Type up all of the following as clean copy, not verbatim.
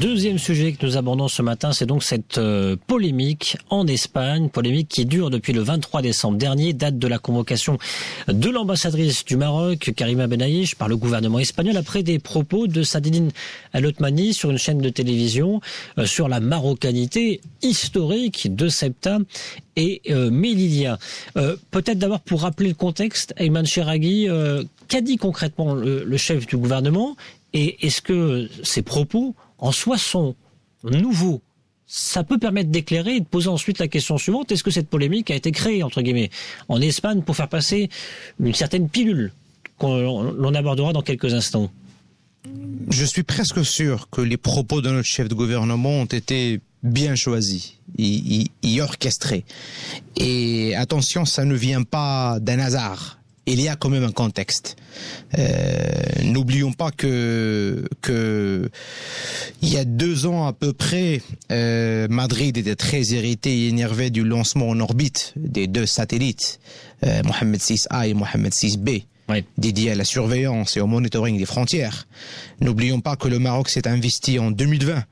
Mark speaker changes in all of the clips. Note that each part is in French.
Speaker 1: Deuxième sujet que nous abordons ce matin, c'est donc cette polémique en Espagne, polémique qui dure depuis le 23 décembre dernier, date de la convocation de l'ambassadrice du Maroc, Karima Benaïch, par le gouvernement espagnol, après des propos de Saadine El Othmani sur une chaîne de télévision sur la marocanité historique de Ceuta et Melilla. Peut-être d'abord pour rappeler le contexte, Ayman Cherragui, qu'a dit concrètement le chef du gouvernement, et est-ce que ces propos en soi sont nouveaux? Ça peut permettre d'éclairer et de poser ensuite la question suivante: est-ce que cette polémique a été créée, entre guillemets, en Espagne pour faire passer une certaine pilule qu'on abordera dans quelques instants?
Speaker 2: Je suis presque sûr que les propos de notre chef de gouvernement ont été bien choisis et orchestrés. Et attention, ça ne vient pas d'un hasard. Il y a quand même un contexte. N'oublions pas que il y a 2 ans à peu près, Madrid était très irrité et énervé du lancement en orbite des 2 satellites, Mohamed 6A et Mohamed 6B. Oui. Dédié à la surveillance et au monitoring des frontières. N'oublions pas que le Maroc s'est investi en 2020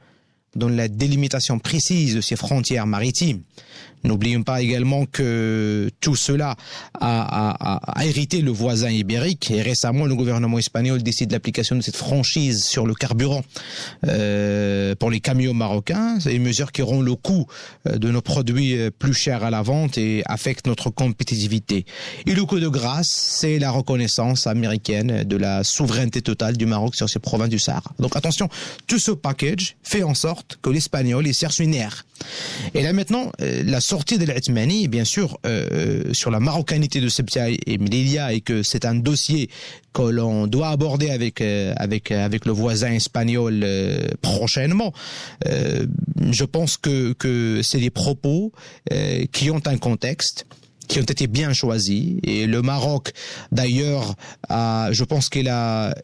Speaker 2: dans la délimitation précise de ses frontières maritimes. N'oublions pas également que tout cela a hérité le voisin ibérique, et récemment le gouvernement espagnol décide l'application de cette franchise sur le carburant pour les camions marocains. C'est une mesure qui rend le coût de nos produits plus cher à la vente et affecte notre compétitivité. Et le coup de grâce, c'est la reconnaissance américaine de la souveraineté totale du Maroc sur ses provinces du Sahara. Donc attention, tout ce package fait en sorte que l'Espagnol cherche une aire. Et là maintenant, la sortie de l'Othmani, bien sûr, sur la marocanité de Ceuta et Melilla, et que c'est un dossier que l'on doit aborder avec le voisin espagnol prochainement. Je pense que c'est des propos qui ont un contexte, qui ont été bien choisis, et le Maroc, d'ailleurs, je pense qu'il a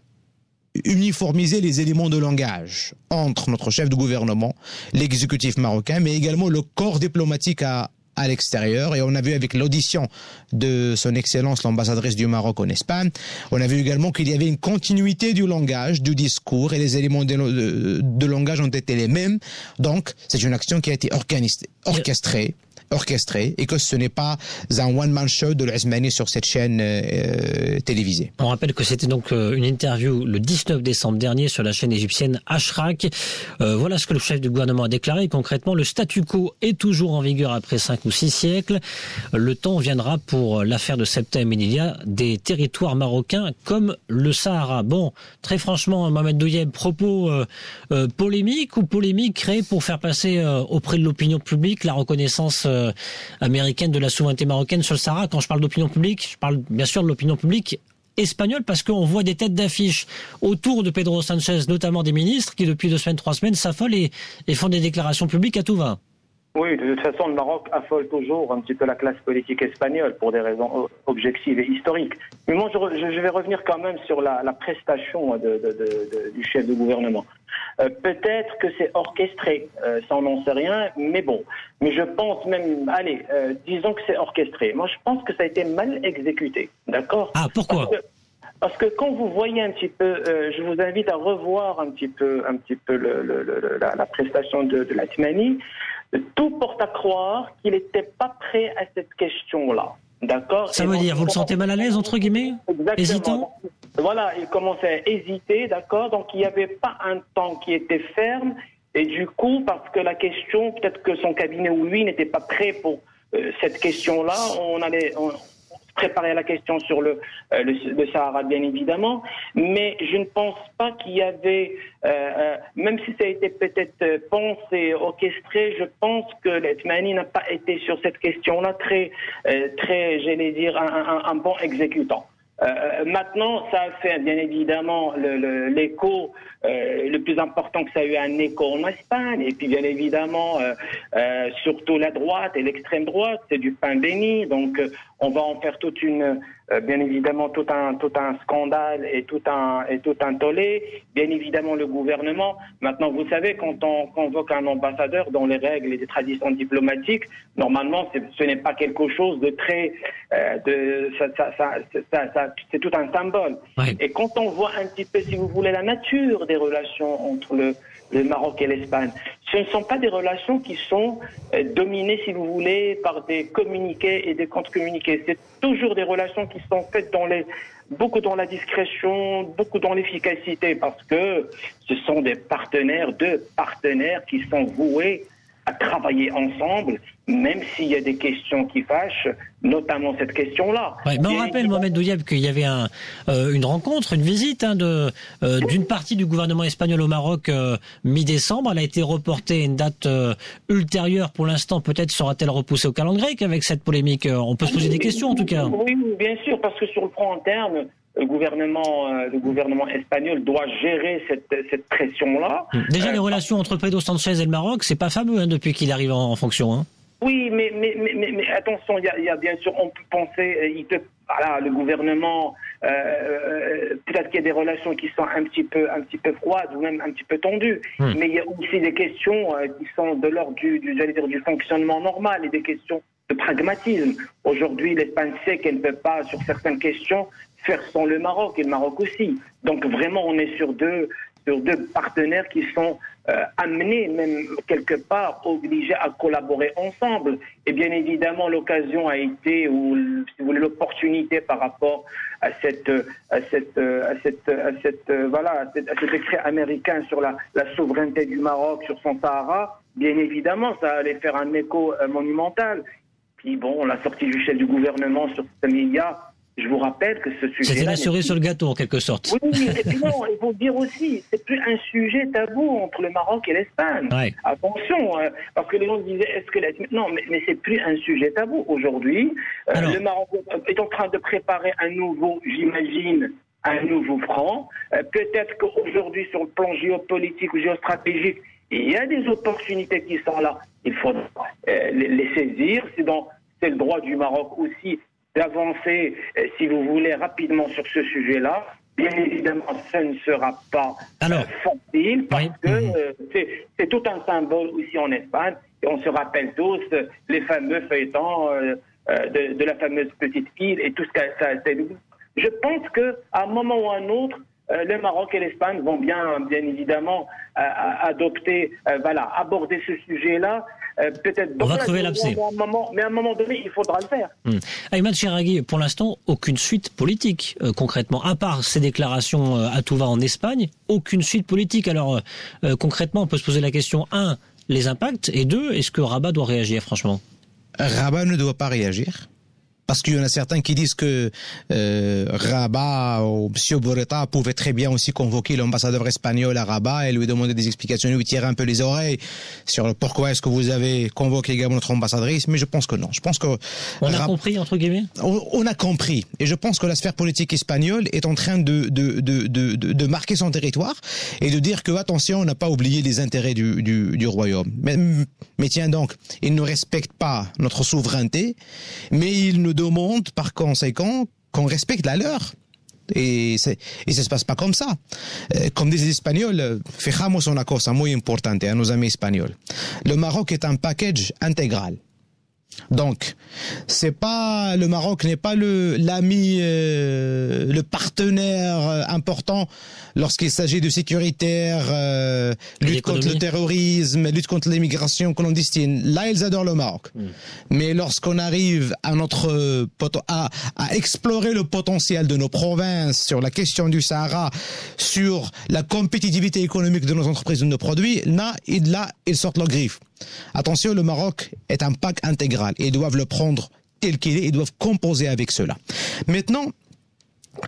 Speaker 2: uniformiser les éléments de langage entre notre chef de gouvernement, l'exécutif marocain, mais également le corps diplomatique à l'extérieur. Et on a vu avec l'audition de son Excellence l'ambassadrice du Maroc en Espagne, on a vu également qu'il y avait une continuité du langage, du discours, et les éléments de langage ont été les mêmes. Donc c'est une action qui a été orchestrée, et que ce n'est pas un one-man show de l'Othmani sur cette chaîne télévisée.
Speaker 1: On rappelle que c'était donc une interview le 19 décembre dernier sur la chaîne égyptienne Ashrak. Voilà ce que le chef du gouvernement a déclaré. Concrètement, le statu quo est toujours en vigueur après 5 ou 6 siècles. Le temps viendra pour l'affaire de Ceuta et Melilla des territoires marocains comme le Sahara. Bon, très franchement, Mohamed Douyeb, propos polémiques ou polémiques créés pour faire passer auprès de l'opinion publique la reconnaissance américaine de la souveraineté marocaine sur le Sahara. Quand je parle d'opinion publique, je parle bien sûr de l'opinion publique espagnole, parce qu'on voit des têtes d'affiche autour de Pedro Sanchez, notamment des ministres, qui depuis 2 semaines, 3 semaines s'affolent et font des déclarations publiques à tout va.
Speaker 3: Oui, de toute façon, le Maroc affole toujours un petit peu la classe politique espagnole pour des raisons objectives et historiques. Mais moi, je vais revenir quand même sur la prestation du chef de gouvernement. Peut-être que c'est orchestré, ça on n'en sait rien, mais bon. Mais je pense même, disons que c'est orchestré. Moi, je pense que ça a été mal exécuté, d'accord ?
Speaker 1: Ah, pourquoi ?
Speaker 3: Parce que quand vous voyez un petit peu, je vous invite à revoir un petit peu la prestation de l'Othmani. Tout porte à croire qu'il n'était pas prêt à cette question-là. D'accord ?
Speaker 1: Ça veut dire, vous le sentez mal à l'aise, entre guillemets ?
Speaker 3: Exactement.
Speaker 1: Hésitant ?
Speaker 3: Voilà, il commençait à hésiter, d'accord ? Donc il n'y avait pas un temps qui était ferme, et du coup, parce que la question, peut-être que son cabinet ou lui n'était pas prêt pour cette question-là, on préparer à la question sur le Sahara, bien évidemment, mais je ne pense pas qu'il y avait, même si ça a été peut-être pensé, orchestré, je pense que l'Othmani n'a pas été sur cette question-là très, j'allais dire, un bon exécutant. Maintenant, ça a fait bien évidemment l'écho, le plus important que ça a eu un écho en Espagne, et puis bien évidemment surtout la droite et l'extrême droite, c'est du pain béni, donc on va en faire bien évidemment tout un scandale et tout un tollé. Bien évidemment le gouvernement. Maintenant, vous savez, quand on convoque un ambassadeur dans les règles et les traditions diplomatiques, normalement ce n'est pas quelque chose de très c'est tout un symbole. Ouais. Et quand on voit un petit peu, si vous voulez, la nature des relations entre le Maroc et l'Espagne. Ce ne sont pas des relations qui sont dominées, si vous voulez, par des communiqués et des contre-communiqués. C'est toujours des relations qui sont faites beaucoup dans la discrétion, beaucoup dans l'efficacité, parce que ce sont deux partenaires qui sont voués à travailler ensemble, même s'il y a des questions qui fâchent, notamment cette question-là.
Speaker 1: Ouais, mais on rappelle, Mohamed Douieb, qu'il y avait une rencontre, une visite d'une partie du gouvernement espagnol au Maroc mi-décembre. Elle a été reportée à une date ultérieure. Pour l'instant, peut-être sera-t-elle repoussée au calendrier avec cette polémique. On peut se poser des questions, en tout cas.
Speaker 3: Oui, bien sûr, parce que sur le plan interne, le gouvernement espagnol doit gérer cette pression-là.
Speaker 1: Déjà, les relations entre Pedro Sanchez et le Maroc, c'est pas fameux depuis qu'il arrive en fonction. Hein.
Speaker 3: Oui, mais attention, il y a bien sûr, on peut penser, le gouvernement, peut-être qu'il y a des relations qui sont un petit peu froides ou même un petit peu tendues, mais il y a aussi des questions qui sont de l'ordre du fonctionnement normal et des questions de pragmatisme. Aujourd'hui, l'Espagne sait qu'elle ne peut pas, sur certaines questions, faire sans le Maroc et le Maroc aussi. Donc vraiment, on est sur deux partenaires qui sont amenés, même quelque part, obligés à collaborer ensemble. Et bien évidemment, l'occasion a été, ou si vous voulez, l'opportunité par rapport à cet décret américain sur la souveraineté du Maroc sur son Sahara. Bien évidemment, ça allait faire un écho monumental. Puis bon, la sortie du chef du gouvernement sur ce média. Je vous rappelle que ce sujet.
Speaker 1: C'était la cerise sur le gâteau, en quelque sorte.
Speaker 3: Oui, et puis non, il faut dire aussi, c'est plus un sujet tabou entre le Maroc et l'Espagne.
Speaker 1: Ouais.
Speaker 3: Attention, parce que les gens disaient, non, mais c'est plus un sujet tabou. Aujourd'hui, le Maroc est en train de préparer un nouveau franc. Peut-être qu'aujourd'hui, sur le plan géopolitique ou géostratégique, il y a des opportunités qui sont là. Il faut les saisir. C'est le droit du Maroc aussi d'avancer, si vous voulez, rapidement sur ce sujet-là. Bien évidemment, ça ne sera pas facile parce que c'est tout un symbole aussi en Espagne. Et on se rappelle tous les fameux feuilletons de la fameuse petite île et tout ce que ça a été. Je pense qu'à un moment ou à un autre, le Maroc et l'Espagne vont bien évidemment aborder ce sujet-là. Peut-être
Speaker 1: on va crever l'abcès.
Speaker 3: Mais à un moment donné, il faudra le faire.
Speaker 1: Ayman Chiraghi, pour l'instant, aucune suite politique, concrètement. À part ces déclarations à tout va en Espagne, aucune suite politique. Alors, concrètement, on peut se poser la question, 1, les impacts, et 2, est-ce que Rabat doit réagir, franchement ?
Speaker 2: Rabat ne doit pas réagir. Parce qu'il y en a certains qui disent que Rabat ou M. Borreta pouvaient très bien aussi convoquer l'ambassadeur espagnol à Rabat et lui demander des explications, lui tirer un peu les oreilles sur pourquoi est-ce que vous avez convoqué également notre ambassadrice. Mais je pense que non. Je pense que
Speaker 1: on a compris, entre guillemets.
Speaker 2: On a compris. Et je pense que la sphère politique espagnole est en train de marquer son territoire et de dire que attention, on n'a pas oublié les intérêts du royaume. Mais tiens donc, ils ne respectent pas notre souveraineté, mais ils nous demande par conséquent qu'on respecte la leur. Et ça se passe pas comme ça. Comme disent les Espagnols, fijamos una cosa muy importante à nos amis espagnols. Le Maroc est un package intégral. Donc, le Maroc n'est pas l'ami, le partenaire important lorsqu'il s'agit de sécuritaire, lutte contre le terrorisme, lutte contre l'immigration clandestine. Là, ils adorent le Maroc. Mais lorsqu'on arrive à explorer le potentiel de nos provinces sur la question du Sahara, sur la compétitivité économique de nos entreprises, de nos produits, là, ils sortent leurs griffes. Attention, le Maroc est un pack intégral et ils doivent le prendre tel qu'il est, ils doivent composer avec cela. Maintenant,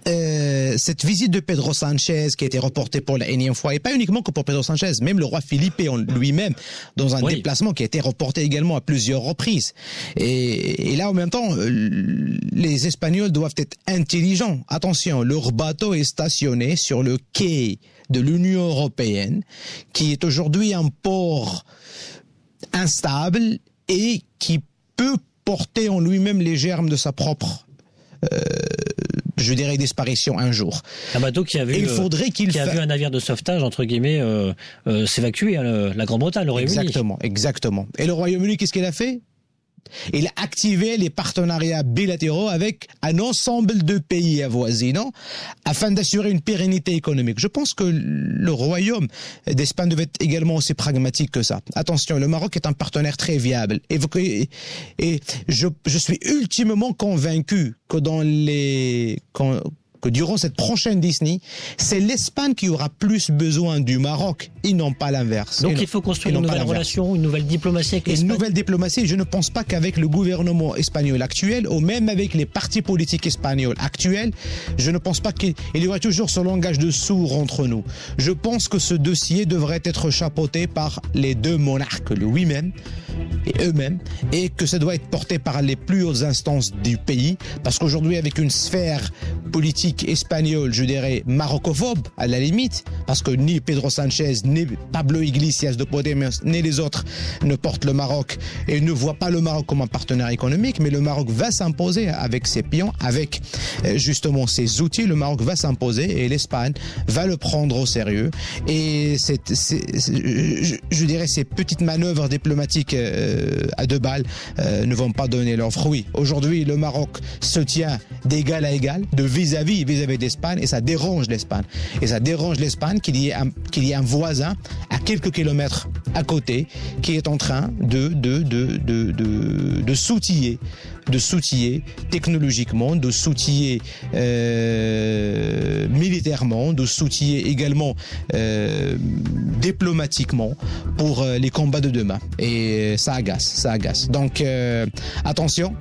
Speaker 2: cette visite de Pedro Sanchez qui a été reportée pour la énième fois, et pas uniquement que pour Pedro Sanchez, même le roi Philippe lui-même, dans un déplacement qui a été reporté également à plusieurs reprises. Et là, en même temps, les Espagnols doivent être intelligents. Attention, leur bateau est stationné sur le quai de l'Union européenne, qui est aujourd'hui un port instable et qui peut porter en lui-même les germes de sa propre disparition un jour.
Speaker 1: Un bateau qui a vu, vu un navire de sauvetage, entre guillemets, s'évacuer, la Grande-Bretagne, le Royaume-Uni.
Speaker 2: Exactement. Et le Royaume-Uni, qu'est-ce qu'il a fait ? il a activé les partenariats bilatéraux avec un ensemble de pays avoisinants afin d'assurer une pérennité économique. Je pense que le royaume d'Espagne devait être également aussi pragmatique que ça. Attention, le Maroc est un partenaire très viable. Et je suis ultimement convaincu que que durant cette prochaine Disney, c'est l'Espagne qui aura plus besoin du Maroc et non pas l'inverse.
Speaker 1: Donc il faut construire une nouvelle relation, une nouvelle diplomatie avec l'Espagne.
Speaker 2: Une nouvelle diplomatie, je ne pense pas qu'avec le gouvernement espagnol actuel, ou même avec les partis politiques espagnols actuels, je ne pense pas qu'il y aura toujours ce langage de sourds entre nous. Je pense que ce dossier devrait être chapeauté par les deux monarques lui-même et eux-mêmes, et que ça doit être porté par les plus hautes instances du pays, parce qu'aujourd'hui, avec une sphère politique espagnole, je dirais marocophobe à la limite, parce que ni Pedro Sanchez, ni Pablo Iglesias de Podemos, ni les autres ne portent le Maroc et ne voient pas le Maroc comme un partenaire économique, mais le Maroc va s'imposer avec ses pions, avec justement ses outils. Le Maroc va s'imposer et l'Espagne va le prendre au sérieux. Et je dirais ces petites manœuvres diplomatiques à deux balles ne vont pas donner leurs fruits. Aujourd'hui, le Maroc se tient d'égal à égal, de vis-à-vis d'Espagne, et ça dérange l'Espagne. Et ça dérange l'Espagne qu'il y ait un voisin à quelques kilomètres à côté qui est en train de s'outiller technologiquement, de s'outiller militairement, de s'outiller également diplomatiquement pour les combats de demain. Et ça agace. Donc attention,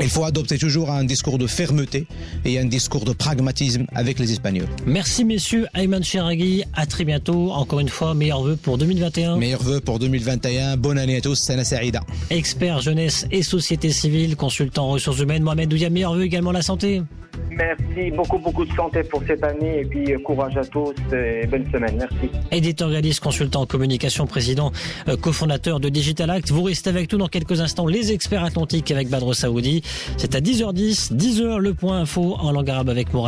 Speaker 2: il faut adopter toujours un discours de fermeté et un discours de pragmatisme avec les Espagnols.
Speaker 1: Merci messieurs, Ayman Cheragui, à très bientôt. Encore une fois, meilleurs vœux pour 2021.
Speaker 2: Meilleurs vœux pour 2021, bonne année à tous, Sana Saïda.
Speaker 1: Expert jeunesse et société civile, consultant en ressources humaines, Mohamed Doudia, meilleurs vœux également la santé.
Speaker 3: Merci, beaucoup de santé pour cette année et puis courage à tous et bonne semaine, merci.
Speaker 1: Éditorialiste, consultant en communication, président, cofondateur de Digital Act. Vous restez avec nous dans quelques instants, les experts atlantiques avec Badr Saoudi. C'est à 10h10, 10h le point info en langue arabe avec Mourad.